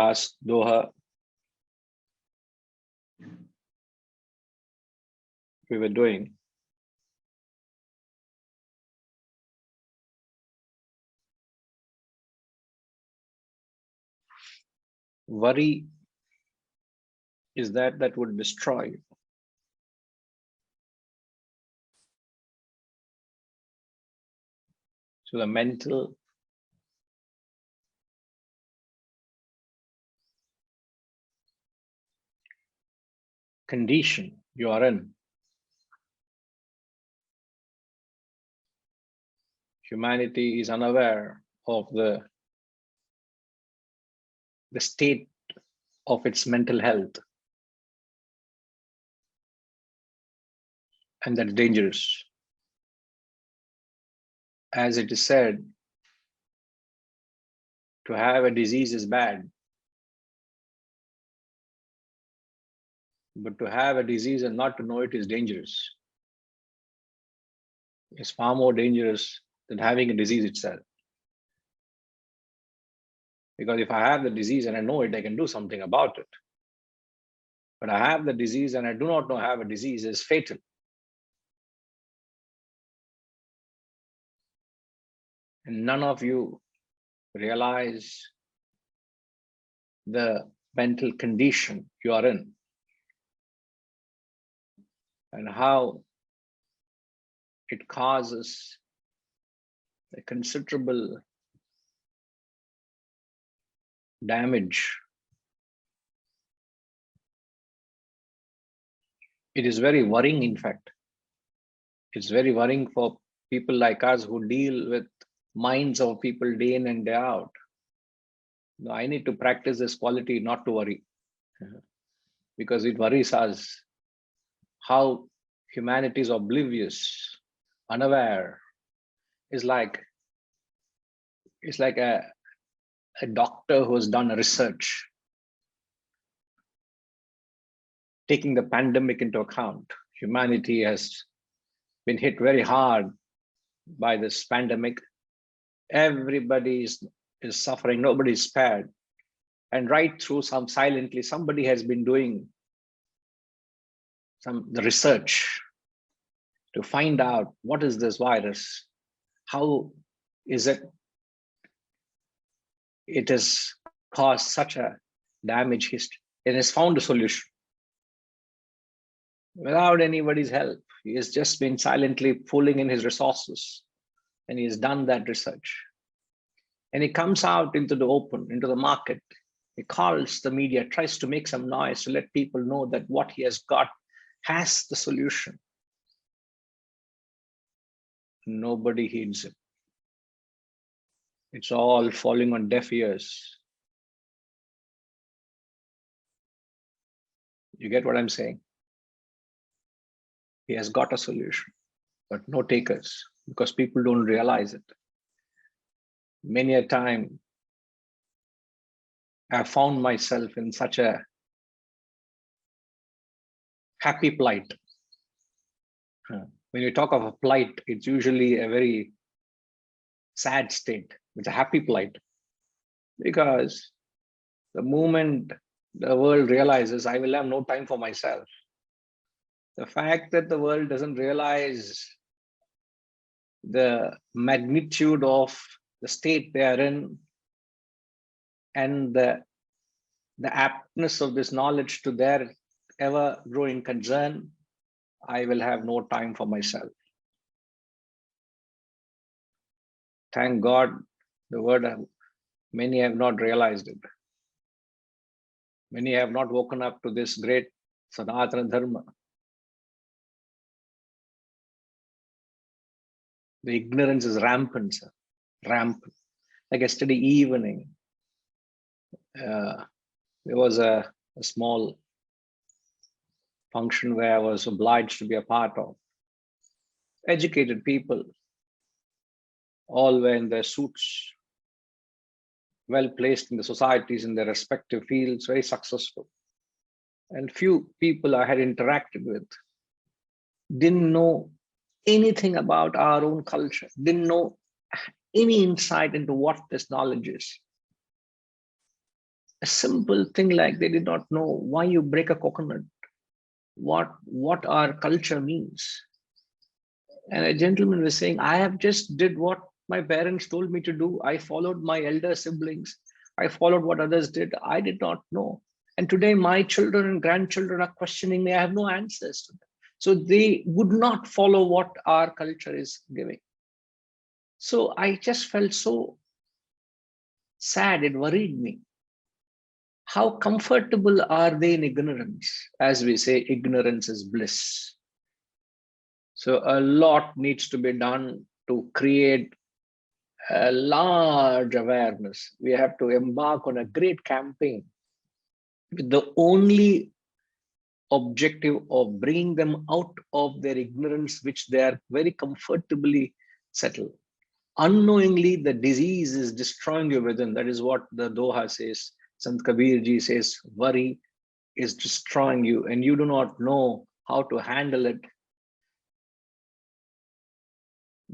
last Doha, we were doing, worry is that would destroy you. So the mental condition you are in, humanity is unaware of the state of its mental health, and that's dangerous. As it is said, to have a disease is bad, but to have a disease and not to know it is dangerous. It's far more dangerous than having a disease itself. Because if I have the disease and I know it, I can do something about it. But I have the disease and I do not know I have a disease is fatal. And none of you realize the mental condition you are in and how it causes a considerable damage. It is very worrying, in fact. It's very worrying for people like us who deal with minds of people day in and day out. No, I need to practice this quality not to worry, because it worries us how humanity is oblivious, unaware. It's like a doctor who has done a research, taking the pandemic into account. Humanity has been hit very hard by this pandemic. Everybody is suffering, nobody is spared. And right through, silently, somebody has been doing the research to find out what is this virus, how is it has caused such a damage history, and has found a solution without anybody's help. He has just been silently pulling in his resources, and he has done that research. And he comes out into the open, into the market. He calls the media, tries to make some noise to let people know that what he has got has the solution. Nobody heeds it. It's all falling on deaf ears. You get what I'm saying? He has got a solution, but no takers, because people don't realize it. Many a time, I've found myself in such a happy plight. When you talk of a plight, it's usually a very sad state. It's a happy plight, because the moment the world realizes I will have no time for myself, the fact that the world doesn't realize the magnitude of the state they are in and the aptness of this knowledge to their ever-growing concern, I will have no time for myself. Thank God, the word, many have not realized it. Many have not woken up to this great Sanatana Dharma. The ignorance is rampant, sir. Rampant. Like yesterday evening, there was a small function where I was obliged to be a part of. Educated people, all were in their suits, well placed in the societies in their respective fields, very successful. And few people I had interacted with didn't know anything about our own culture, didn't know any insight into what this knowledge is. A simple thing like they did not know why you break a coconut, what our culture means. And a gentleman was saying, I have just did what my parents told me to do. I followed my elder siblings. I followed what others did. I did not know. And today my children and grandchildren are questioning me. I have no answers to them. So they would not follow what our culture is giving. So I just felt so sad. It worried me. How comfortable are they in ignorance? As we say, ignorance is bliss. So a lot needs to be done to create a large awareness. We have to embark on a great campaign with the only objective of bringing them out of their ignorance, which they are very comfortably settled. Unknowingly, the disease is destroying you within. That is what the Doha says. Sant Kabir ji says, worry is destroying you and you do not know how to handle it.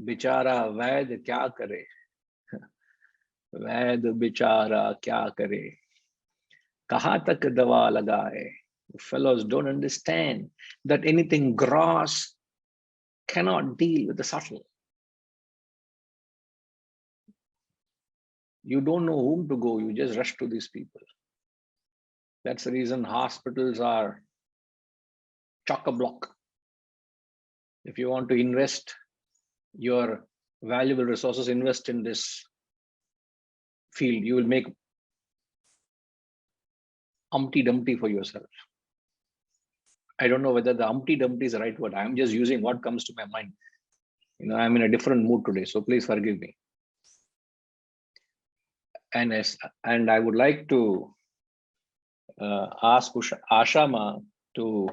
Bichara Vaid kya kare? Vaid bichara kya kare? Kaha tak dawa lagaye? Fellows don't understand that anything gross cannot deal with the subtle. You don't know whom to go, you just rush to these people. That's the reason hospitals are chock-a-block. If you want to invest your valuable resources, invest in this field, you will make Humpty Dumpty for yourself. I don't know whether the Humpty Dumpty is the right word. I'm just using what comes to my mind. You know, I'm in a different mood today, so please forgive me. And I would like to ask Ashama to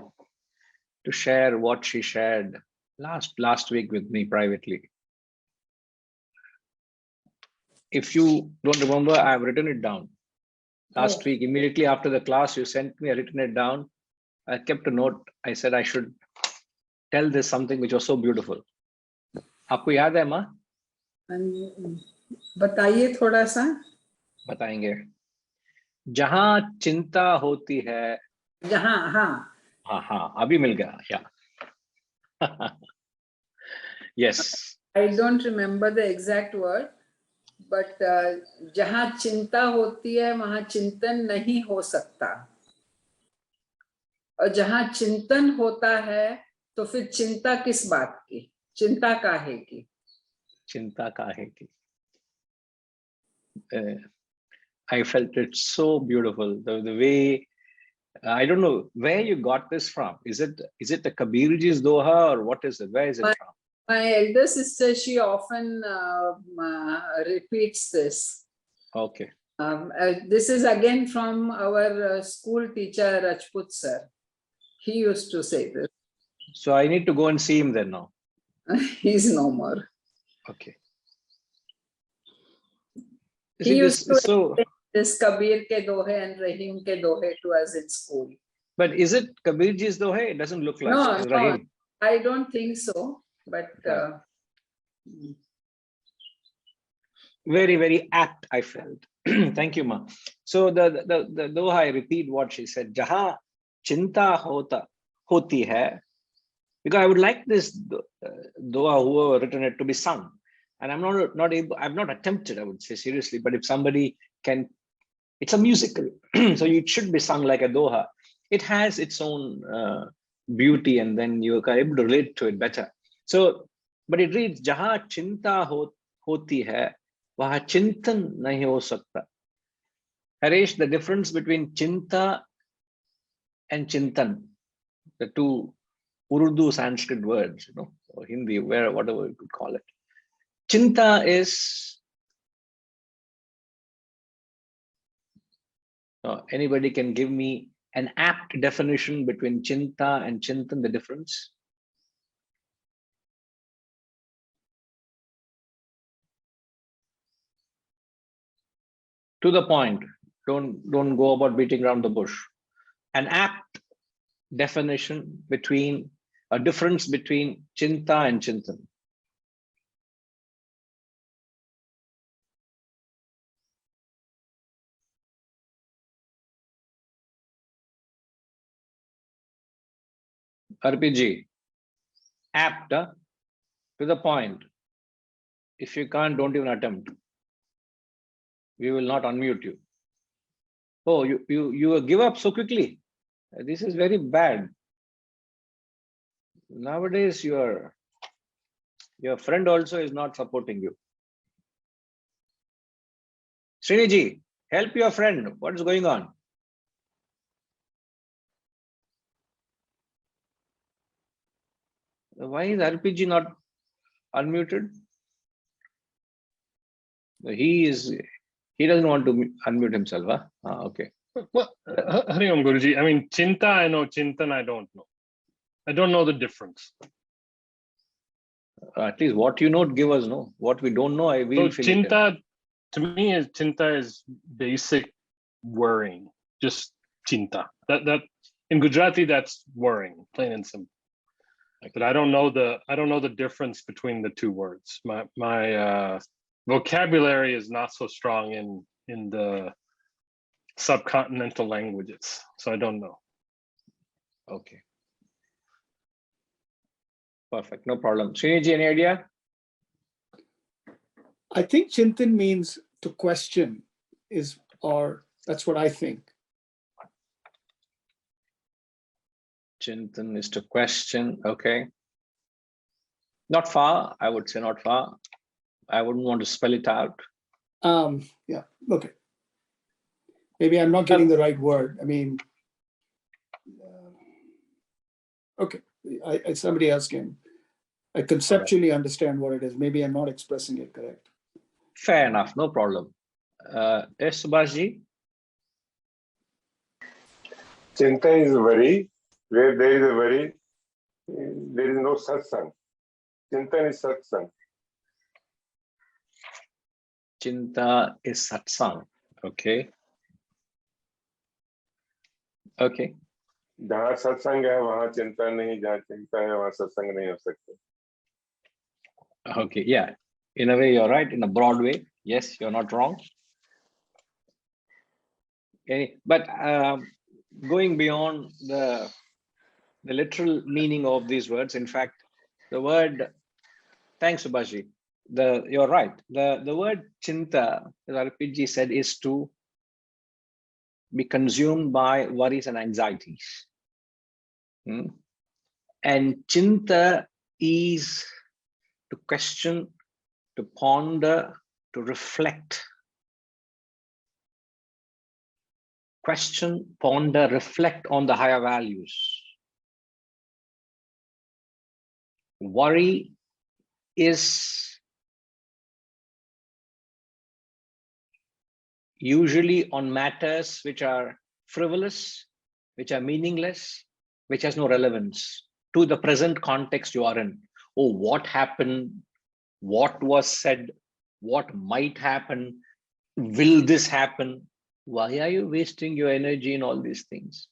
share what she shared last week with me privately. If you don't remember, I've written it down. Last week, immediately after the class, you sent me, I written it down. I kept a note. I said I should tell this something which was so beautiful. आपको याद है माँ? बताइए थोड़ा सा. बताएंगे. जहाँ चिंता होती है. जहाँ हाँ अभी मिल गया. Yeah. Yes. I don't remember the exact word, but जहाँ चिंता होती है वहाँ चिंतन नहीं हो सकता. और जहाँ चिंतन होता है तो फिर चिंता किस बात की? चिंता काहे की? चिंता काहे की? I felt it so beautiful. The way, I don't know where you got this from. Is it the Kabir ji's Doha or what is it? Where is it from? My elder sister, she often repeats this. Okay. This is again from our school teacher Rajput sir. He used to say this. So I need to go and see him then now. He's no more. Okay. He used to say this Kabir ke dohe and Rahim ke dohe to us in school. But is it Kabir ji's dohe? It doesn't look like no, it. It's Rahim. I don't think so. But very, very apt, I felt. Thank you, Ma. So the doha, I repeat what she said. Jaha chinta hoti hai. Because I would like this doha, whoever written it, to be sung. And I'm not able, I've not attempted, I would say seriously, but if somebody can, it's a musical. So it should be sung like a doha. It has its own beauty, and then you are able to relate to it better. So, but it reads, Jaha chinta hoti hai, waha chintan nahi ho sakta. Haresh, the difference between chinta and chintan, the two Urdu Sanskrit words, you know, or Hindi, whatever you could call it. Chinta is, anybody can give me an apt definition between chinta and chintan, the difference? To the point, don't go about beating around the bush. An apt definition between, a difference between chinta and chintan. RPG, apt, to the point. If you can't, don't even attempt. We will not unmute you. Oh, you give up so quickly. This is very bad. Nowadays, your friend also is not supporting you. Sriniji, help your friend. What is going on? Why is RPG not unmuted? He doesn't want to unmute himself. Huh? Ah, okay. Well, Hari Om Guruji. I mean, Chinta, I know. Chintan, I don't know. I don't know the difference. At least what you know, give us. No, what we don't know, I will So fill it in. Chinta, to me, Chinta is basic worrying. Just Chinta. That in Gujarati, that's worrying, plain and simple. But I don't know the difference between the two words. My vocabulary is not so strong in the subcontinental languages, so I don't know. Okay. Perfect. No problem. Sriniji, any idea? I think Chintan means to question, or that's what I think. Chintan is to question. Okay. Not far. I would say not far. I wouldn't want to spell it out. Yeah, okay. Maybe I'm not getting the right word. I mean, okay, somebody else can. I conceptually understand what it is. Maybe I'm not expressing it correct. Fair enough. No problem. Yes, Subhashji? Chinta is worry. Where there is a worry, there is no satsang. Chintan is satsang. Chinta is satsang. Okay. Okay. जहाँ सत्संग है वहाँ चिंता नहीं, जहाँ चिंता है वहाँ सत्संग नहीं हो सकते. Okay. Yeah. In a way, you're right. In a broad way. Yes, you're not wrong. Okay. But going beyond the literal meaning of these words, in fact, the word, thanks, Subhashi. You're right. The word chinta, as RPG said, is to be consumed by worries and anxieties. And chinta is to question, to ponder, to reflect. Question, ponder, reflect on the higher values. Worry is usually on matters which are frivolous, which are meaningless, which has no relevance to the present context you are in. Oh, what happened? What was said? What might happen? Will this happen? Why are you wasting your energy in all these things?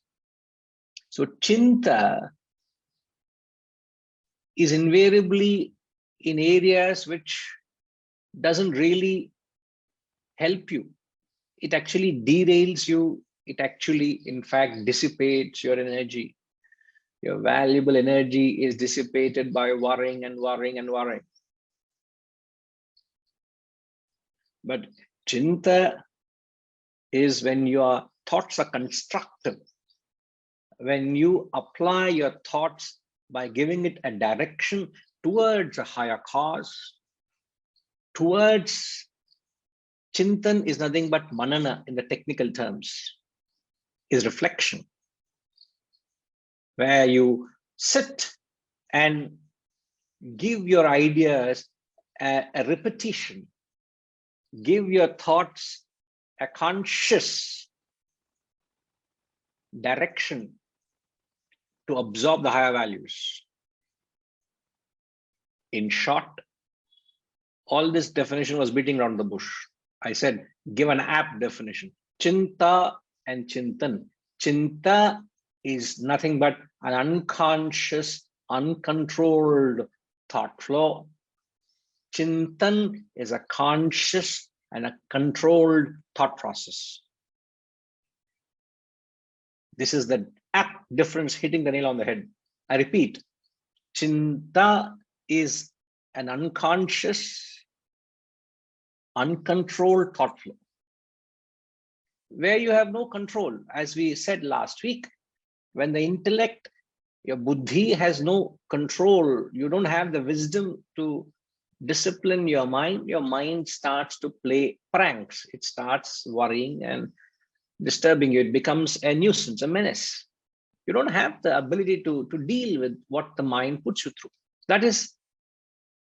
So chinta is invariably in areas which doesn't really help you. It actually derails you. It actually, in fact, dissipates your energy. Your valuable energy is dissipated by worrying and worrying and worrying. But chinta is when your thoughts are constructive, when you apply your thoughts by giving it a direction towards a higher cause, towards chintan is nothing but manana in the technical terms, is reflection, where you sit and give your ideas a repetition, give your thoughts a conscious direction to absorb the higher values. In short, all this definition was beating around the bush. I said, give an apt definition. Chinta and chintan. Chinta is nothing but an unconscious, uncontrolled thought flow. Chintan is a conscious and a controlled thought process. This is the apt difference, hitting the nail on the head. I repeat, chinta is an unconscious, uncontrolled thought flow, where you have no control. As we said last week, when the intellect, your buddhi has no control, you don't have the wisdom to discipline your mind starts to play pranks. It starts worrying and disturbing you. It becomes a nuisance, a menace. You don't have the ability to deal with what the mind puts you through. That is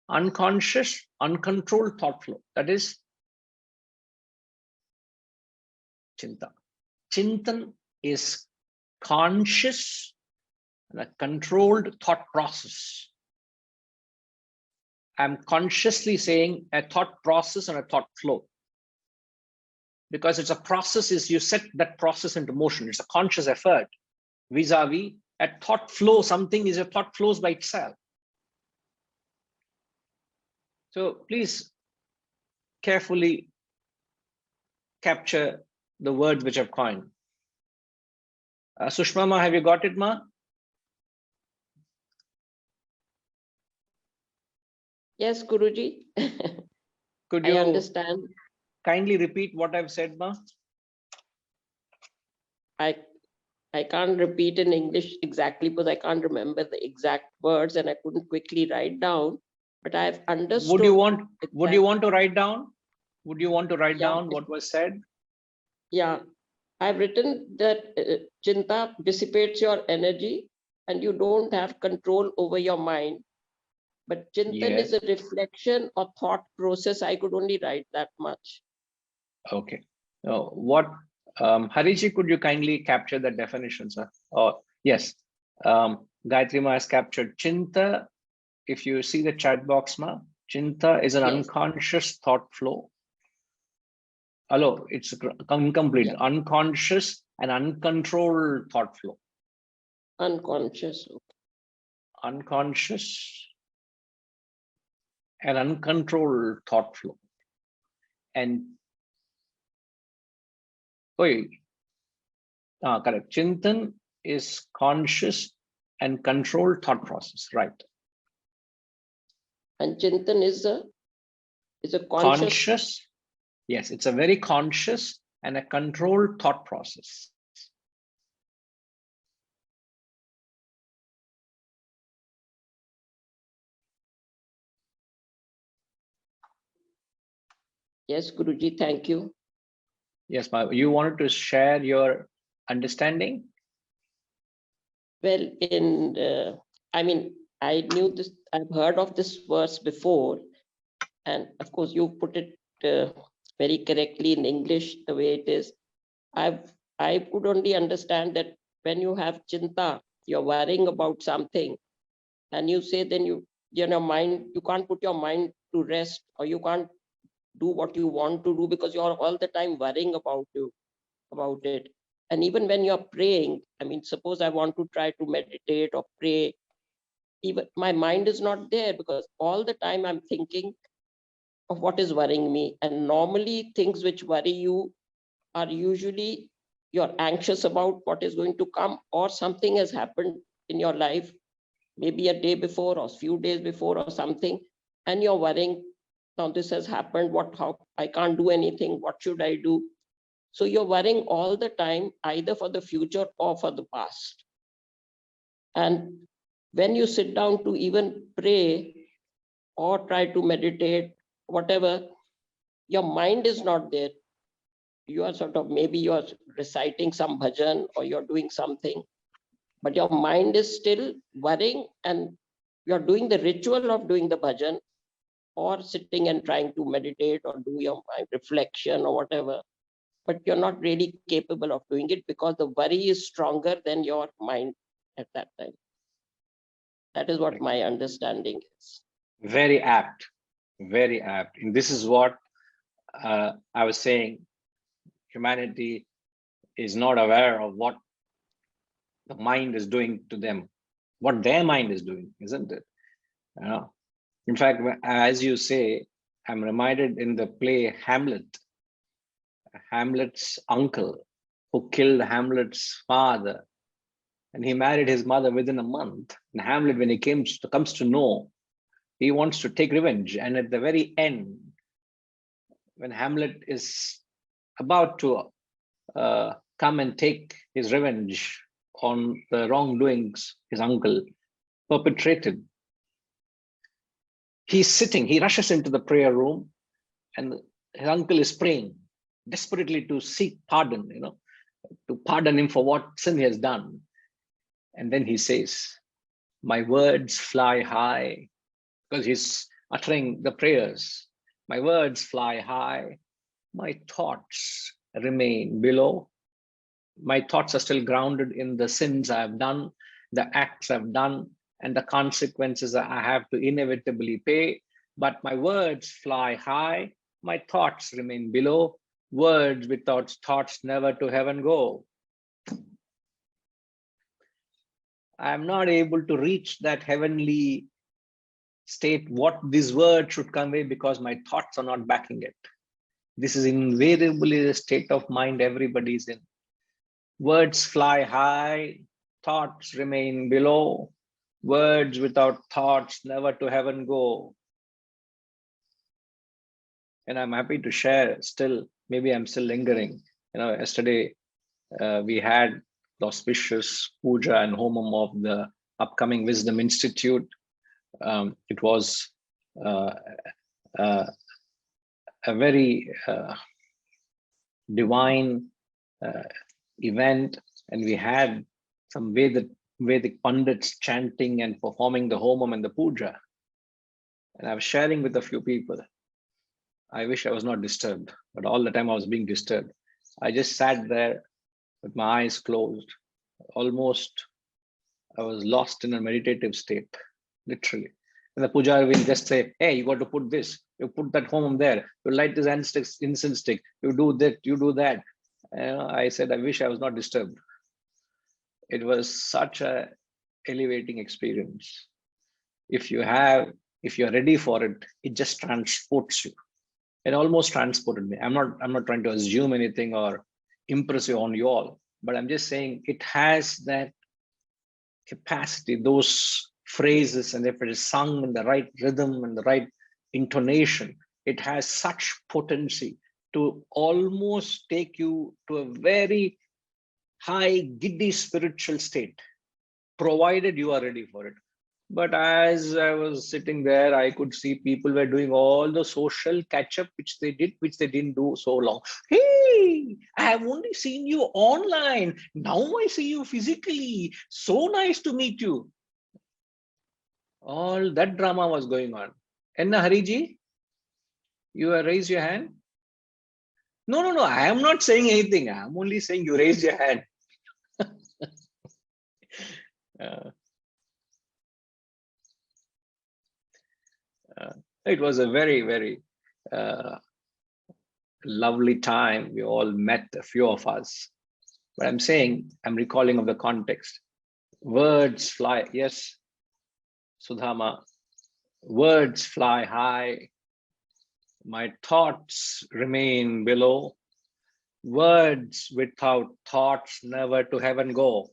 unconscious, uncontrolled thought flow. That is chinta. Chintan is conscious and a controlled thought process. I'm consciously saying a thought process and a thought flow, because it's a process. Is you set that process into motion. It's a conscious effort vis-a-vis a thought flow. Something is a thought flows by itself. So please carefully capture the words which I've coined. Sushma ma, have you got it, ma? Yes, Guruji. Could I you understand. kindly repeat what I've said, ma? I can't repeat in English exactly because I can't remember the exact words and I couldn't quickly write down. But I've understood. Would you want to write down? Would you want to write Yeah. down what was said? Yeah, I've written that chinta dissipates your energy and you don't have control over your mind. But chintan is a reflection or thought process. I could only write that much. Okay. What, Hariji, could you kindly capture the definition, sir? Oh, yes. Gayatri ma has captured chinta. If you see the chat box, ma, chinta is an Yes. unconscious thought flow. Hello, it's incomplete. Yeah. Unconscious and uncontrolled thought flow. Unconscious. Unconscious and uncontrolled thought flow. And correct. Chintan is conscious and controlled thought process, right? And chintan is a conscious. Yes, it's a very conscious and a controlled thought process. Yes, Guruji, thank you. Yes, ma'am. You wanted to share your understanding? Well, I mean, I knew this, I've heard of this verse before, and of course you put it very correctly in English, the way it is. I could only understand that when you have chinta, you're worrying about something, and you say then your mind, you can't put your mind to rest, or you can't do what you want to do because you're all the time worrying about it. And even when you're praying, I mean, suppose I want to try to meditate or pray, even my mind is not there because all the time I'm thinking of what is worrying me. And normally things which worry you are usually you're anxious about what is going to come, or something has happened in your life, maybe a day before or a few days before or something, and you're worrying, now this has happened, how I can't do anything, what should I do? So you're worrying all the time, either for the future or for the past. And when you sit down to even pray or try to meditate, whatever, your mind is not there. You are sort of, maybe you are reciting some bhajan or you're doing something, but your mind is still worrying, and you're doing the ritual of doing the bhajan or sitting and trying to meditate or do your reflection or whatever, but you're not really capable of doing it because the worry is stronger than your mind at that time. That is what my understanding is. Very apt, very apt. And this is what I was saying. Humanity is not aware of what the mind is doing to them, what their mind is doing, isn't it? In fact, as you say, I'm reminded in the play Hamlet, Hamlet's uncle who killed Hamlet's father. And he married his mother within a month. And Hamlet, when he comes to know, he wants to take revenge. And at the very end, when Hamlet is about to come and take his revenge on the wrongdoings his uncle perpetrated, he's sitting, he rushes into the prayer room, and his uncle is praying desperately to seek pardon, to pardon him for what sin he has done. And then he says, my words fly high, because he's uttering the prayers. My words fly high, my thoughts remain below. My thoughts are still grounded in the sins I have done, the acts I've done, and the consequences I have to inevitably pay. But my words fly high, my thoughts remain below. Words without thoughts never to heaven go. I am not able to reach that heavenly state, what this word should convey, because my thoughts are not backing it. This is invariably the state of mind everybody is in. Words fly high, thoughts remain below. Words without thoughts never to heaven go. And I'm happy to share still, maybe I'm still lingering. Yesterday we had the auspicious puja and homam of the upcoming Wisdom Institute. It was a very divine event, and we had some Vedic Pandits chanting and performing the homam and the puja. And I was sharing with a few people. I wish I was not disturbed, but all the time I was being disturbed. I just sat there with my eyes closed. Almost I was lost in a meditative state, literally. And the puja will just say, hey, you got to put this, you put that homam there, you light this incense stick, you do that, you do that. I said, I wish I was not disturbed. It was such a elevating experience. If you're ready for it, it just transports you. It almost transported me. I'm not trying to assume anything or impress you on you all, but I'm just saying it has that capacity, those phrases, and if it is sung in the right rhythm and the right intonation, it has such potency to almost take you to a very high, giddy spiritual state, provided you are ready for it. But as I was sitting there, I could see people were doing all the social catch-up, which they didn't do so long. Hey, I have only seen you online. Now I see you physically. So nice to meet you. All that drama was going on. Enna Hariji, you raise your hand? No, I am not saying anything. I am only saying you raise your hand. It was a very, very lovely time. We all met, a few of us. But I'm saying, I'm recalling of the context. Words fly, yes, Sudhama, words fly high. My thoughts remain below. Words without thoughts never to heaven go.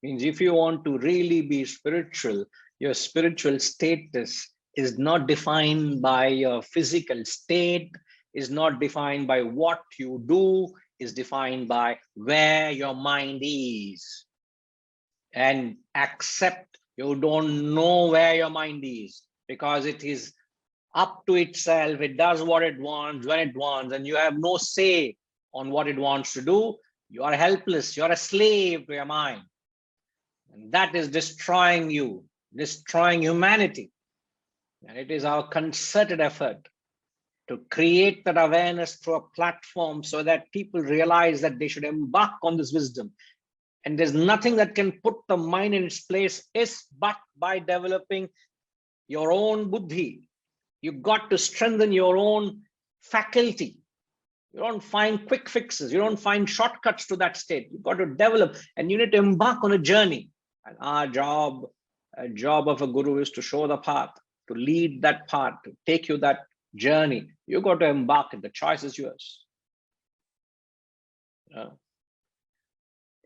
Means if you want to really be spiritual, your spiritual status is not defined by your physical state, is not defined by what you do, is defined by where your mind is. And accept you don't know where your mind is, because it is up to itself. It does what it wants, when it wants, and you have no say on what it wants to do. You are helpless. You're a slave to your mind. And that is destroying you, destroying humanity. And it is our concerted effort to create that awareness through a platform so that people realize that they should embark on this wisdom. And there's nothing that can put the mind in its place but by developing your own buddhi. You got to strengthen your own faculty. You don't find quick fixes. You don't find shortcuts to that state. You've got to develop, and you need to embark on a journey. And our job of a guru is to show the path, to lead that path, to take you that journey. You got to embark, and the choice is yours.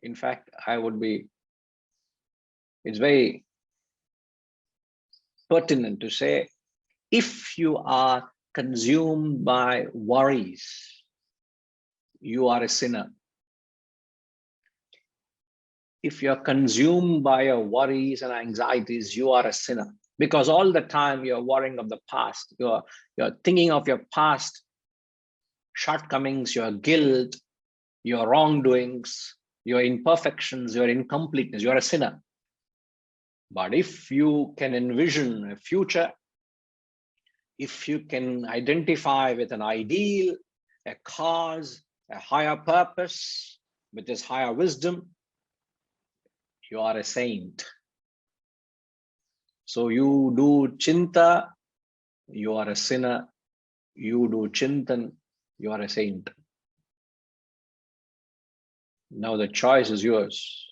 In fact, it's very pertinent to say, if you are consumed by worries, you are a sinner. If you're consumed by your worries and anxieties, you are a sinner. Because all the time you're worrying of the past, you're thinking of your past shortcomings, your guilt, your wrongdoings, your imperfections, your incompleteness, you're a sinner. But if you can envision a future, if you can identify with an ideal, a cause, a higher purpose, with this higher wisdom, you are a saint. So you do chinta, you are a sinner. You do chintan, you are a saint. Now the choice is yours.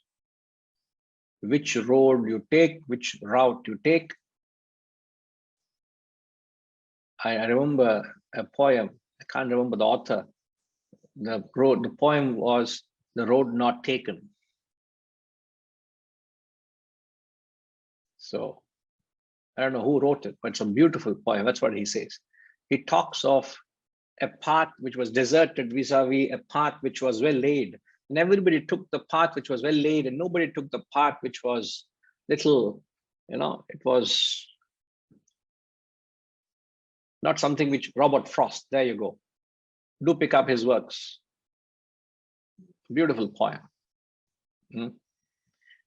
Which road you take, which route you take. I remember a poem, I can't remember the author. The poem was The Road Not Taken. So I don't know who wrote it, but it's a beautiful poem. That's what he says. He talks of a path which was deserted vis-a-vis a path which was well laid. And everybody took the path which was well laid, and nobody took the path which was little, it was not something which Robert Frost, there you go. Do pick up his works. Beautiful poem.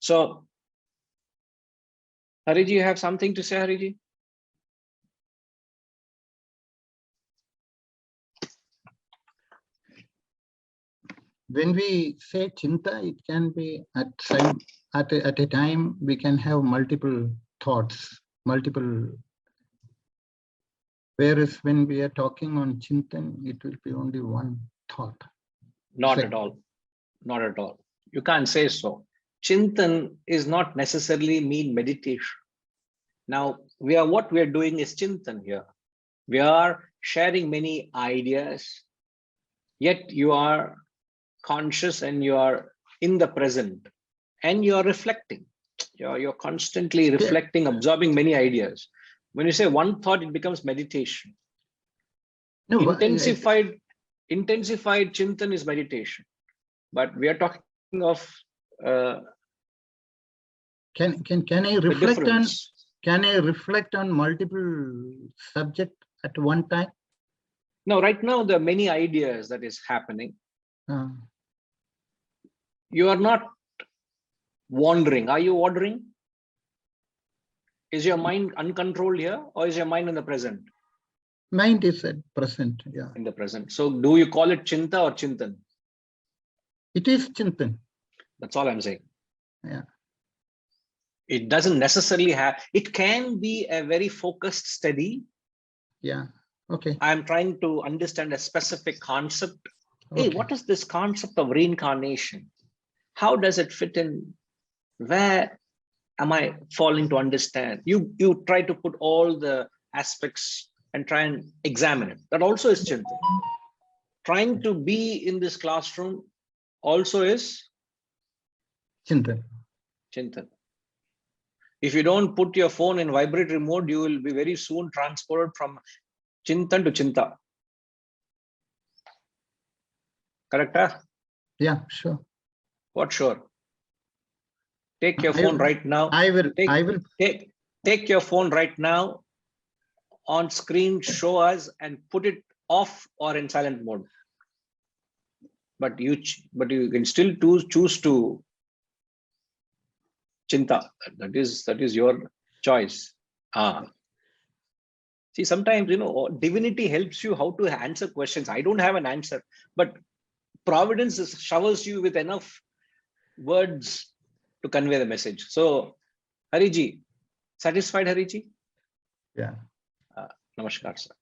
So, Hariji, you have something to say, Hariji? When we say chinta, it can be at a time we can have multiple thoughts, whereas when we are talking on chintan, it will be only one thought. Not at all. Not at all. You can't say so. Chintan is not necessarily mean meditation. Now, what we are doing is chintan here. We are sharing many ideas, yet you are conscious and you are in the present and you are reflecting. You're constantly reflecting, absorbing many ideas. When you say one thought, it becomes meditation. No, intensified chintan is meditation, but we are talking of can I reflect on? Can I reflect on multiple subjects at one time? No, right now there are many ideas that is happening. You are not wandering. Are you wandering? Is your mind uncontrolled here, or is your mind in the present? Mind is at present, yeah. In the present. So do you call it chinta or chintan? It is chintan. That's all I'm saying. Yeah. It doesn't necessarily have, it can be a very focused study. Yeah, okay. I'm trying to understand a specific concept. Okay. Hey, what is this concept of reincarnation? How does it fit in? Where am I falling to understand? You try to put all the aspects and try and examine it. That also is chintan. Trying to be in this classroom also is chintan. Chintan. If you don't put your phone in vibratory mode, you will be very soon transported from chintan to chinta. Correct? Huh? Yeah, sure. What sure? Take your phone right now. I will. Take your phone right now on screen, show us, and put it off or in silent mode. But you can still choose to chinta. That is your choice. See, sometimes divinity helps you how to answer questions. I don't have an answer, but providence showers you with enough words to convey the message. So, Hariji, satisfied, Hariji? Yeah. Namaskar, sir.